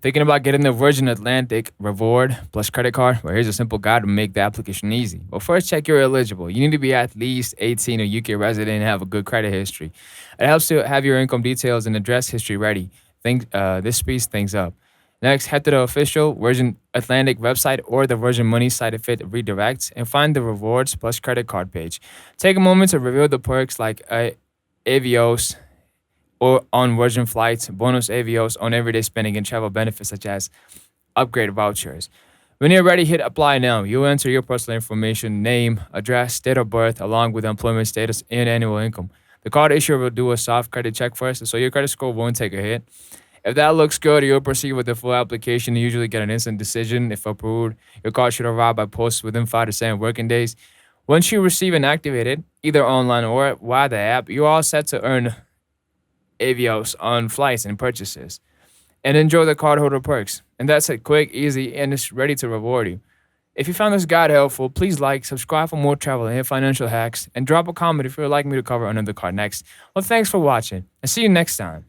Thinking about getting the Virgin Atlantic reward plus credit card? Well, here's a simple guide to make the application easy. Well, first, check you're eligible. You need to be at least 18 or UK resident and have a good credit history. It helps to have your income details and address history ready. This speeds things up. Next, head to the official Virgin Atlantic website or the Virgin Money site if it redirects and find the rewards plus credit card page. Take a moment to review the perks like Avios, or on Virgin flights, bonus avios on everyday spending, and travel benefits such as upgrade vouchers. When you're ready, hit apply now. You'll enter your personal information, name, address, date of birth, along with employment status and annual income. The card issuer will do a soft credit check first, so your credit score won't take a hit. If that looks good, you'll proceed with the full application. You usually get an instant decision. If approved, your card should arrive by post within 5 to 7 working days. Once you receive and activate it, either online or via the app, you're all set to earn Avios on flights and purchases. And enjoy the cardholder perks. And that's it, quick, easy, and it's ready to reward you. If you found this guide helpful, please like, subscribe for more travel and financial hacks, and drop a comment if you would like me to cover another card next. Well, thanks for watching, and see you next time.